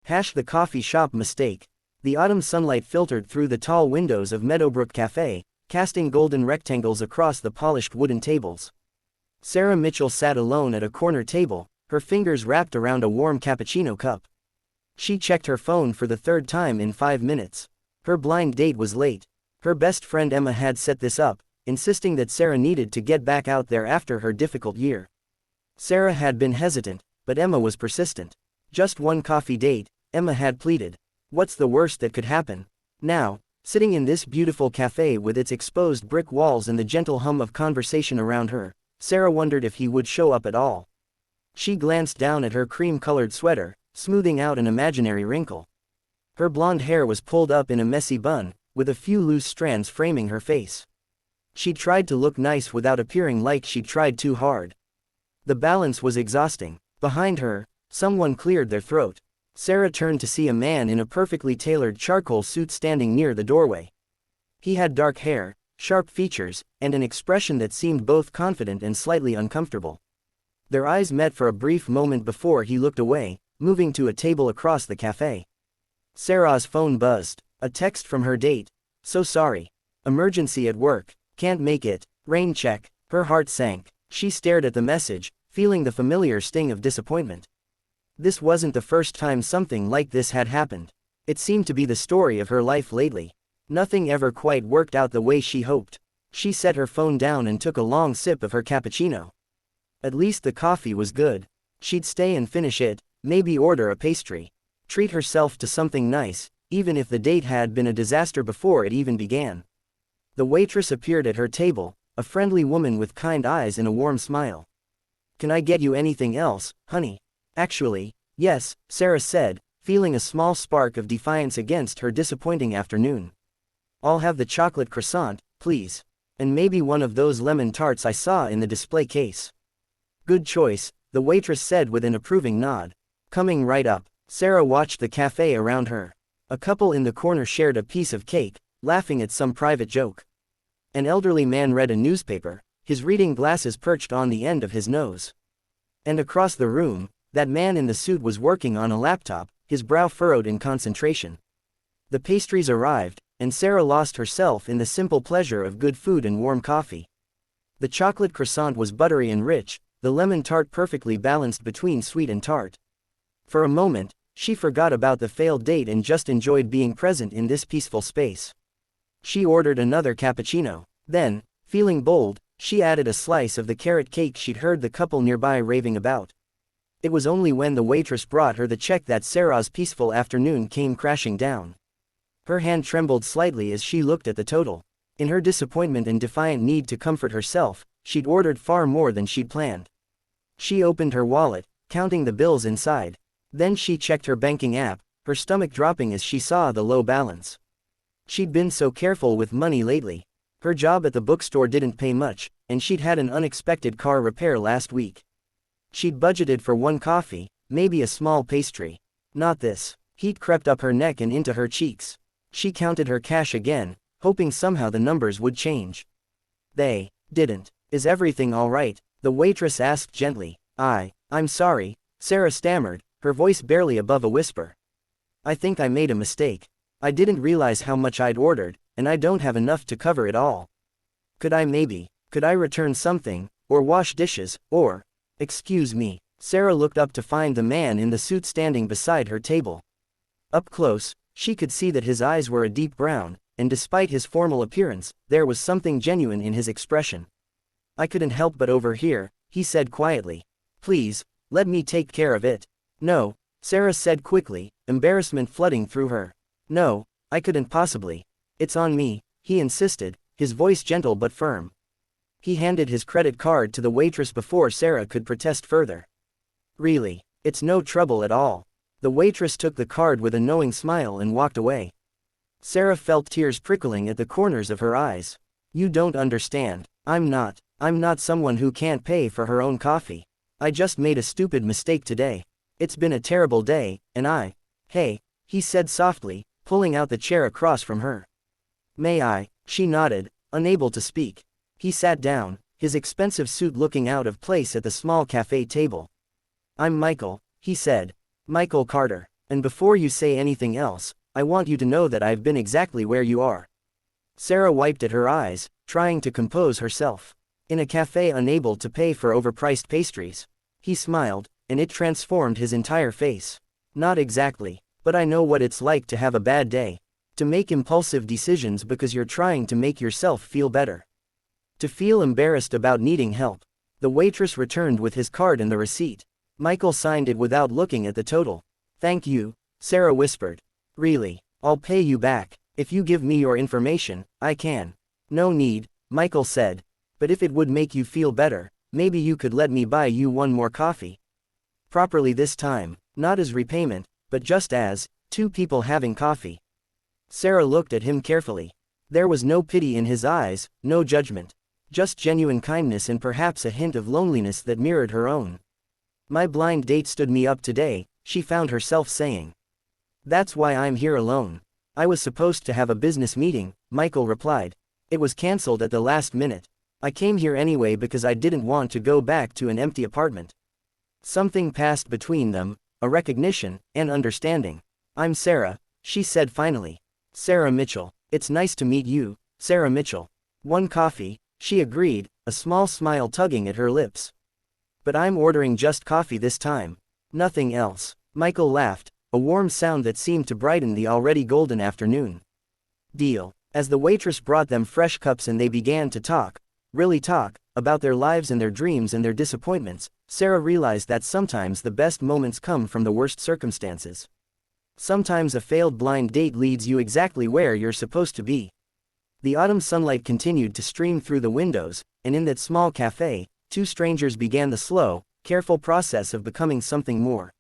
The coffee shop mistake. The autumn sunlight filtered through the tall windows of Meadowbrook Café, casting golden rectangles across the polished wooden tables. Sarah Mitchell sat alone at a corner table, her fingers wrapped around a warm cappuccino cup. She checked her phone for the third time in 5 minutes. Her blind date was late. Her best friend Emma had set this up, insisting that Sarah needed to get back out there after her difficult year. Sarah had been hesitant, but Emma was persistent. Just one coffee date, Emma had pleaded. What's the worst that could happen? Now, sitting in this beautiful cafe with its exposed brick walls and the gentle hum of conversation around her, Sarah wondered if he would show up at all. She glanced down at her cream-colored sweater, smoothing out an imaginary wrinkle. Her blonde hair was pulled up in a messy bun, with a few loose strands framing her face. She tried to look nice without appearing like she'd tried too hard. The balance was exhausting. Behind her, someone cleared their throat. Sarah turned to see a man in a perfectly tailored charcoal suit standing near the doorway. He had dark hair, sharp features, and an expression that seemed both confident and slightly uncomfortable. Their eyes met for a brief moment before he looked away, moving to a table across the cafe. Sarah's phone buzzed. A text from her date. So sorry. Emergency at work. Can't make it. Rain check. Her heart sank. She stared at the message, feeling the familiar sting of disappointment. This wasn't the first time something like this had happened. It seemed to be the story of her life lately. Nothing ever quite worked out the way she hoped. She set her phone down and took a long sip of her cappuccino. At least the coffee was good. She'd stay and finish it, maybe order a pastry. Treat herself to something nice, even if the date had been a disaster before it even began. The waitress appeared at her table, a friendly woman with kind eyes and a warm smile. Can I get you anything else, honey? Actually, yes, Sarah said, feeling a small spark of defiance against her disappointing afternoon. I'll have the chocolate croissant, please. And maybe one of those lemon tarts I saw in the display case. Good choice, the waitress said with an approving nod. Coming right up. Sarah watched the cafe around her. A couple in the corner shared a piece of cake, laughing at some private joke. An elderly man read a newspaper, his reading glasses perched on the end of his nose. And across the room, that man in the suit was working on a laptop, his brow furrowed in concentration. The pastries arrived, and Sarah lost herself in the simple pleasure of good food and warm coffee. The chocolate croissant was buttery and rich, the lemon tart perfectly balanced between sweet and tart. For a moment, she forgot about the failed date and just enjoyed being present in this peaceful space. She ordered another cappuccino. Then, feeling bold, she added a slice of the carrot cake she'd heard the couple nearby raving about. It was only when the waitress brought her the check that Sarah's peaceful afternoon came crashing down. Her hand trembled slightly as she looked at the total. In her disappointment and defiant need to comfort herself, she'd ordered far more than she'd planned. She opened her wallet, counting the bills inside. Then she checked her banking app, her stomach dropping as she saw the low balance. She'd been so careful with money lately. Her job at the bookstore didn't pay much, and she'd had an unexpected car repair last week. She'd budgeted for one coffee, maybe a small pastry. Not this. Heat crept up her neck and into her cheeks. She counted her cash again, hoping somehow the numbers would change. They didn't. Is everything all right? The waitress asked gently. I'm sorry, Sarah stammered, her voice barely above a whisper. I think I made a mistake. I didn't realize how much I'd ordered, and I don't have enough to cover it all. Could I return something, or wash dishes, or... Excuse me. Sarah looked up to find the man in the suit standing beside her table. Up close, she could see that his eyes were a deep brown, and despite his formal appearance, there was something genuine in his expression. I couldn't help but overhear, he said quietly. Please, let me take care of it. No, Sarah said quickly, embarrassment flooding through her. No, I couldn't possibly. It's on me, he insisted, his voice gentle but firm. He handed his credit card to the waitress before Sarah could protest further. Really, it's no trouble at all. The waitress took the card with a knowing smile and walked away. Sarah felt tears prickling at the corners of her eyes. You don't understand. I'm not someone who can't pay for her own coffee. I just made a stupid mistake today. It's been a terrible day, and Hey, he said softly, pulling out the chair across from her. May I? She nodded, unable to speak. He sat down, his expensive suit looking out of place at the small cafe table. I'm Michael, he said. Michael Carter. And before you say anything else, I want you to know that I've been exactly where you are. Sarah wiped at her eyes, trying to compose herself. In a cafe unable to pay for overpriced pastries. He smiled, and it transformed his entire face. Not exactly, but I know what it's like to have a bad day. To make impulsive decisions because you're trying to make yourself feel better. To feel embarrassed about needing help. The waitress returned with his card and the receipt. Michael signed it without looking at the total. Thank you, Sarah whispered. Really, I'll pay you back. If you give me your information, I can. No need, Michael said. But if it would make you feel better, maybe you could let me buy you one more coffee. Properly this time, not as repayment, but just as, two people having coffee. Sarah looked at him carefully. There was no pity in his eyes, no judgment. Just genuine kindness and perhaps a hint of loneliness that mirrored her own. My blind date stood me up today, she found herself saying. That's why I'm here alone. I was supposed to have a business meeting, Michael replied. It was cancelled at the last minute. I came here anyway because I didn't want to go back to an empty apartment. Something passed between them, a recognition, and understanding. I'm Sarah, she said finally. Sarah Mitchell. It's nice to meet you, Sarah Mitchell. One coffee, she agreed, a small smile tugging at her lips. But I'm ordering just coffee this time. Nothing else. Michael laughed, a warm sound that seemed to brighten the already golden afternoon. Deal. As the waitress brought them fresh cups and they began to talk, really talk, about their lives and their dreams and their disappointments, Sarah realized that sometimes the best moments come from the worst circumstances. Sometimes a failed blind date leads you exactly where you're supposed to be. The autumn sunlight continued to stream through the windows, and in that small cafe, two strangers began the slow, careful process of becoming something more.